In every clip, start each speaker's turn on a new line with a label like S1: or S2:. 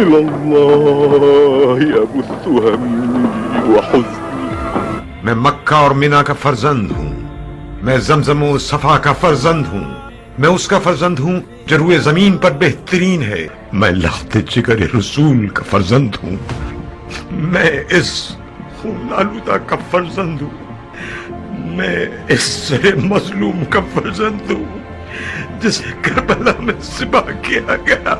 S1: إلى الله يبث همي وحزني.
S2: میں مکہ اور مینا کا فرزند ہوں، میں زمزم و صفا کا فرزند ہوں، میں اس کا فرزند ہوں جو روئے زمین پر بہترین ہے، میں لخت جگر رسول کا فرزند ہوں، میں اس خون آلودہ کا فرزند ہوں، میں اس سر مظلوم کا فرزند ہوں جسے کربلا میں ذبح کیا گیا۔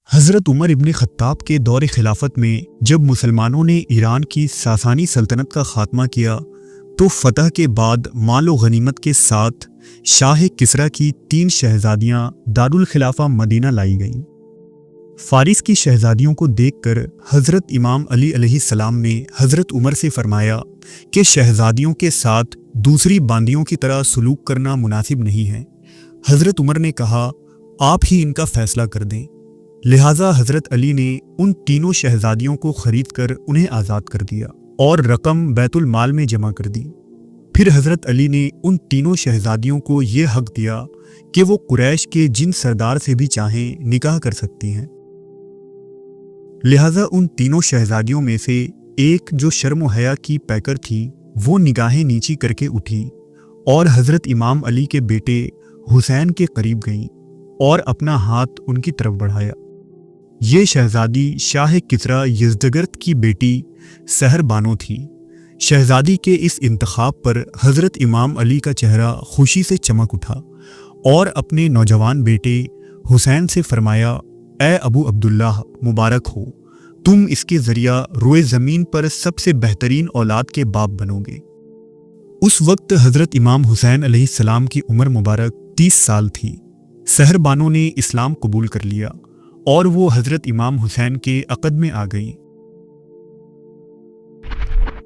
S3: حضرت عمر ابن خطاب کے دور خلافت میں جب مسلمانوں نے ایران کی ساسانی سلطنت کا خاتمہ کیا تو فتح کے بعد مال و غنیمت کے ساتھ شاہ کسریٰ کی 3 شہزادیاں دارالخلافہ مدینہ لائی گئیں۔ فارس کی شہزادیوں کو دیکھ کر حضرت امام علی علیہ السلام نے حضرت عمر سے فرمایا کہ شہزادیوں کے ساتھ دوسری باندیوں کی طرح سلوک کرنا مناسب نہیں ہے۔ حضرت عمر نے کہا آپ ہی ان کا فیصلہ کر دیں۔ لہٰذا حضرت علی نے ان تینوں شہزادیوں کو خرید کر انہیں آزاد کر دیا اور رقم بیت المال میں جمع کر دی۔ پھر حضرت علی نے ان تینوں شہزادیوں کو یہ حق دیا کہ وہ قریش کے جن سردار سے بھی چاہیں نکاح کر سکتی ہیں۔ لہٰذا ان تینوں شہزادیوں میں سے ایک جو شرم و حیا کی پیکر تھی وہ نگاہیں نیچی کر کے اٹھی اور حضرت امام علی کے بیٹے حسین کے قریب گئیں اور اپنا ہاتھ ان کی طرف بڑھایا۔ یہ شہزادی شاہ کسریٰ یزدگرد کی بیٹی سحر بانو تھی۔ شہزادی کے اس انتخاب پر حضرت امام علی کا چہرہ خوشی سے چمک اٹھا اور اپنے نوجوان بیٹے حسین سے فرمایا اے ابو عبداللہ مبارک ہو، تم اس کے ذریعہ روئے زمین پر سب سے بہترین اولاد کے باپ بنو گے۔ اس وقت حضرت امام حسین علیہ السلام کی عمر مبارک 30 سال تھی۔ سحر بانو نے اسلام قبول کر لیا اور وہ حضرت امام حسین کے عقد میں آ گئی۔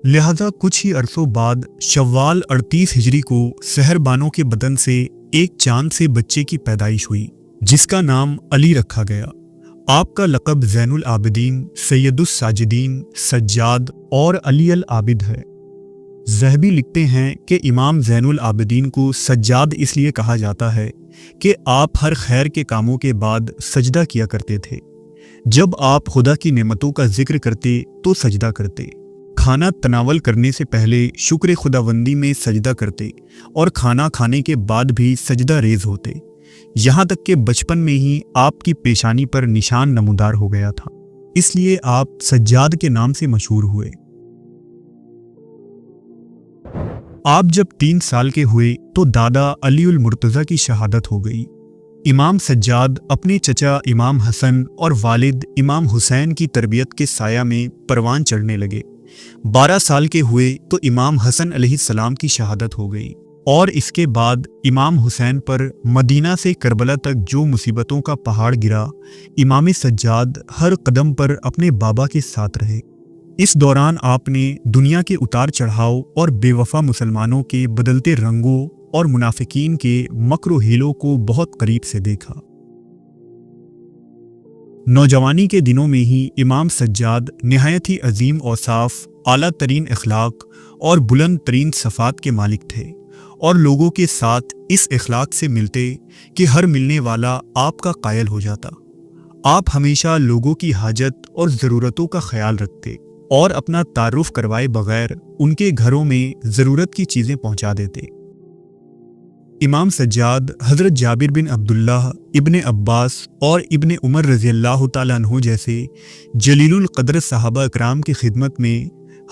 S3: لہذا کچھ ہی عرصوں بعد شوال 38 ہجری کو سحر بانو کے بدن سے ایک چاند سے بچے کی پیدائش ہوئی جس کا نام علی رکھا گیا۔ آپ کا لقب زین العابدین، سید الساجدین، سجاد اور علی العابد ہے۔ ذہبی لکھتے ہیں کہ امام زین العابدین کو سجاد اس لیے کہا جاتا ہے کہ آپ ہر خیر کے کاموں کے بعد سجدہ کیا کرتے تھے۔ جب آپ خدا کی نعمتوں کا ذکر کرتے تو سجدہ کرتے، کھانا تناول کرنے سے پہلے شکر خداوندی میں سجدہ کرتے اور کھانا کھانے کے بعد بھی سجدہ ریز ہوتے، یہاں تک کہ بچپن میں ہی آپ کی پیشانی پر نشان نمودار ہو گیا تھا، اس لیے آپ سجاد کے نام سے مشہور ہوئے۔ آپ جب 3 سال کے ہوئے تو دادا علی المرتضیٰ کی شہادت ہو گئی۔ امام سجاد اپنے چچا امام حسن اور والد امام حسین کی تربیت کے سایہ میں پروان چڑھنے لگے۔ 12 سال کے ہوئے تو امام حسن علیہ السلام کی شہادت ہو گئی اور اس کے بعد امام حسین پر مدینہ سے کربلا تک جو مصیبتوں کا پہاڑ گرا، امام سجاد ہر قدم پر اپنے بابا کے ساتھ رہے۔ اس دوران آپ نے دنیا کے اتار چڑھاؤ اور بے وفا مسلمانوں کے بدلتے رنگوں اور منافقین کے مکر و حیلوں کو بہت قریب سے دیکھا۔ نوجوانی کے دنوں میں ہی امام سجاد نہایت ہی عظیم اوصاف، اعلیٰ ترین اخلاق اور بلند ترین صفات کے مالک تھے اور لوگوں کے ساتھ اس اخلاق سے ملتے کہ ہر ملنے والا آپ کا قائل ہو جاتا۔ آپ ہمیشہ لوگوں کی حاجت اور ضرورتوں کا خیال رکھتے اور اپنا تعارف کروائے بغیر ان کے گھروں میں ضرورت کی چیزیں پہنچا دیتے۔ امام سجاد حضرت جابر بن عبداللہ، ابن عباس اور ابن عمر رضی اللہ تعالیٰ عنہ جیسے جلیل القدر صحابہ اکرام کی خدمت میں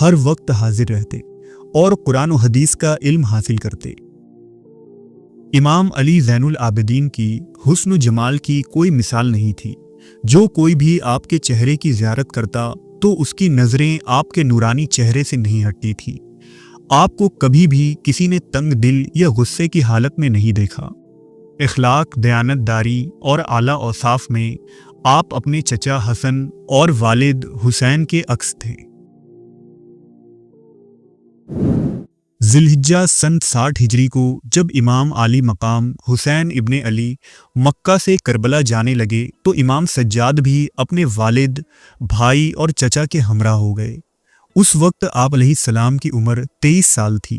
S3: ہر وقت حاضر رہتے اور قرآن و حدیث کا علم حاصل کرتے۔ امام علی زین العابدین کی حسن و جمال کی کوئی مثال نہیں تھی۔ جو کوئی بھی آپ کے چہرے کی زیارت کرتا تو اس کی نظریں آپ کے نورانی چہرے سے نہیں ہٹتی تھی۔ آپ کو کبھی بھی کسی نے تنگ دل یا غصے کی حالت میں نہیں دیکھا۔ اخلاق، دیانت داری اور اعلیٰ اوصاف میں آپ اپنے چچا حسن اور والد حسین کے عکس تھے۔ ذی الحجہ سن 60 ہجری کو جب امام عالی مقام حسین ابن علی مکہ سے کربلا جانے لگے تو امام سجاد بھی اپنے والد، بھائی اور چچا کے ہمراہ ہو گئے۔ اس وقت آپ علیہ السلام کی عمر 23 سال تھی۔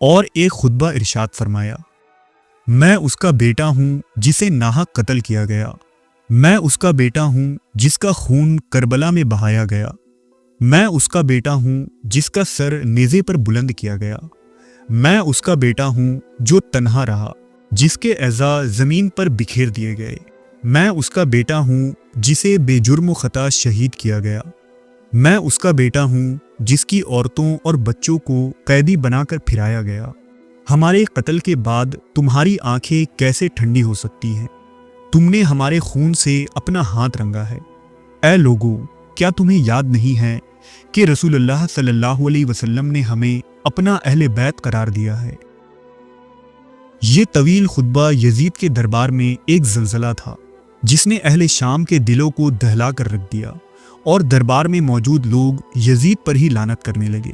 S3: اور ایک خطبہ ارشاد فرمایا، میں اس کا بیٹا ہوں جسے ناحق قتل کیا گیا، میں اس کا بیٹا ہوں جس کا خون کربلا میں بہایا گیا، میں اس کا بیٹا ہوں جس کا سر نیزے پر بلند کیا گیا، میں اس کا بیٹا ہوں جو تنہا رہا، جس کے اعضاء زمین پر بکھیر دیے گئے، میں اس کا بیٹا ہوں جسے بے جرم و خطا شہید کیا گیا، میں اس کا بیٹا ہوں جس کی عورتوں اور بچوں کو قیدی بنا کر پھرایا گیا۔ ہمارے قتل کے بعد تمہاری آنکھیں کیسے ٹھنڈی ہو سکتی ہیں؟ تم نے ہمارے خون سے اپنا ہاتھ رنگا ہے۔ اے لوگو، کیا تمہیں یاد نہیں ہے کہ رسول اللہ صلی اللہ علیہ وسلم نے ہمیں اپنا اہل بیت قرار دیا ہے؟ یہ طویل خطبہ یزید کے دربار میں ایک زلزلہ تھا جس نے اہل شام کے دلوں کو دہلا کر رکھ دیا، اور دربار میں موجود لوگ یزید پر ہی لعنت کرنے لگے۔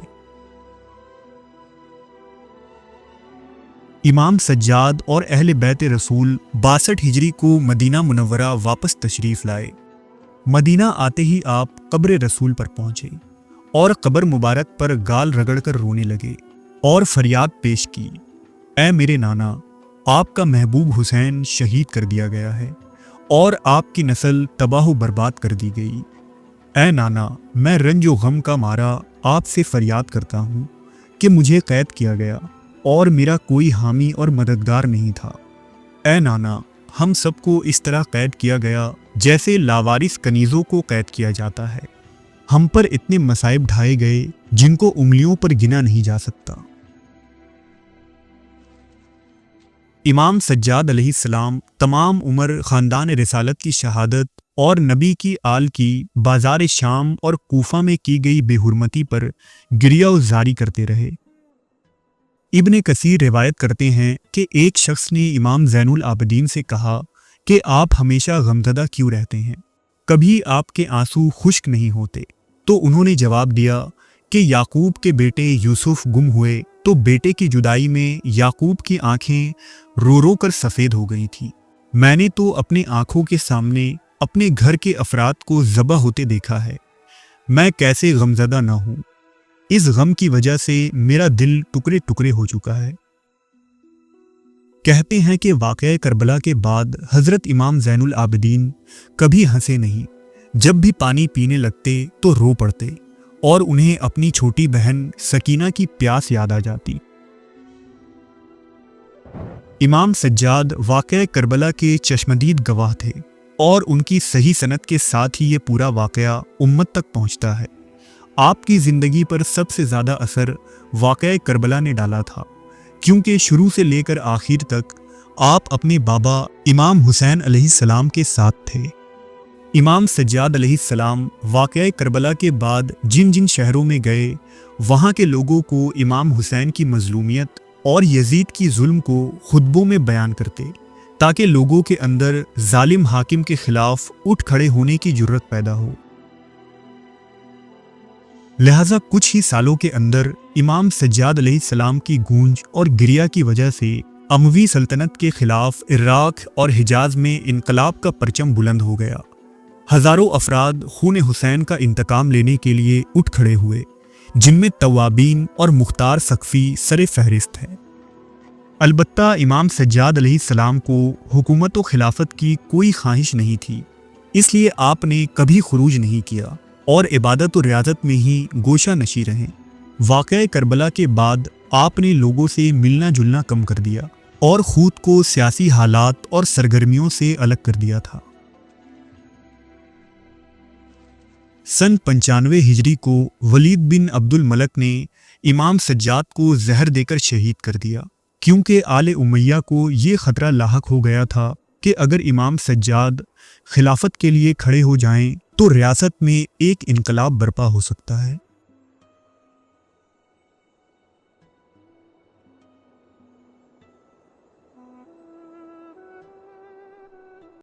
S3: امام سجاد اور اہل بیت رسول 62 ہجری کو مدینہ منورہ واپس تشریف لائے۔ مدینہ آتے ہی آپ قبر رسول پر پہنچے اور قبر مبارک پر گال رگڑ کر رونے لگے اور فریاد پیش کی، اے میرے نانا، آپ کا محبوب حسین شہید کر دیا گیا ہے اور آپ کی نسل تباہ و برباد کر دی گئی۔ اے نانا، میں رنج و غم کا مارا آپ سے فریاد کرتا ہوں کہ مجھے قید کیا گیا اور میرا کوئی حامی اور مددگار نہیں تھا۔ اے نانا، ہم سب کو اس طرح قید کیا گیا جیسے لاوارث کنیزوں کو قید کیا جاتا ہے۔ ہم پر اتنے مصائب ڈھائے گئے جن کو انگلیوں پر گنا نہیں جا سکتا۔ امام سجاد علیہ السلام تمام عمر خاندان رسالت کی شہادت اور نبی کی آل کی بازار شام اور کوفہ میں کی گئی بے حرمتی پر گریہ و زاری کرتے رہے۔ ابن کثیر روایت کرتے ہیں کہ ایک شخص نے امام زین العابدین سے کہا کہ آپ ہمیشہ غمزدہ کیوں رہتے ہیں؟ کبھی آپ کے آنسو خشک نہیں ہوتے؟ تو انہوں نے جواب دیا کہ یعقوب کے بیٹے یوسف گم ہوئے تو بیٹے کی جدائی میں یعقوب کی آنکھیں رو رو کر سفید ہو گئی تھیں۔ میں نے تو اپنے آنکھوں کے سامنے اپنے گھر کے افراد کو ذبح ہوتے دیکھا ہے، میں کیسے غمزدہ نہ ہوں؟ اس غم کی وجہ سے میرا دل ٹکڑے ٹکڑے ہو چکا ہے۔ کہتے ہیں کہ واقعہ کربلا کے بعد حضرت امام زین العابدین کبھی ہنسے نہیں، جب بھی پانی پینے لگتے تو رو پڑتے اور انہیں اپنی چھوٹی بہن سکینہ کی پیاس یاد آ جاتی۔ امام سجاد واقعہ کربلا کے چشمدید گواہ تھے اور ان کی صحیح سند کے ساتھ ہی یہ پورا واقعہ امت تک پہنچتا ہے۔ آپ کی زندگی پر سب سے زیادہ اثر واقعہ کربلا نے ڈالا تھا، کیونکہ شروع سے لے کر آخر تک آپ اپنے بابا امام حسین علیہ السلام کے ساتھ تھے۔ امام سجاد علیہ السلام واقعہ کربلا کے بعد جن جن شہروں میں گئے، وہاں کے لوگوں کو امام حسین کی مظلومیت اور یزید کی ظلم کو خطبوں میں بیان کرتے، تاکہ لوگوں کے اندر ظالم حاکم کے خلاف اٹھ کھڑے ہونے کی جرت پیدا ہو۔ لہٰذا کچھ ہی سالوں کے اندر امام سجاد علیہ السلام کی گونج اور گریہ کی وجہ سے اموی سلطنت کے خلاف عراق اور حجاز میں انقلاب کا پرچم بلند ہو گیا۔ ہزاروں افراد خون حسین کا انتقام لینے کے لیے اٹھ کھڑے ہوئے، جن میں توابین اور مختار سقفی سر فہرست ہیں۔ البتہ امام سجاد علیہ السلام کو حکومت و خلافت کی کوئی خواہش نہیں تھی، اس لیے آپ نے کبھی خروج نہیں کیا اور عبادت و ریاضت میں ہی گوشہ نشی رہیں۔ واقعہ کربلا کے بعد آپ نے لوگوں سے ملنا جلنا کم کر دیا اور خود کو سیاسی حالات اور سرگرمیوں سے الگ کر دیا تھا۔ سن 95 ہجری کو ولید بن عبد الملک نے امام سجاد کو زہر دے کر شہید کر دیا، کیونکہ آل امیہ کو یہ خطرہ لاحق ہو گیا تھا کہ اگر امام سجاد خلافت کے لیے کھڑے ہو جائیں تو ریاست میں ایک انقلاب برپا ہو سکتا ہے۔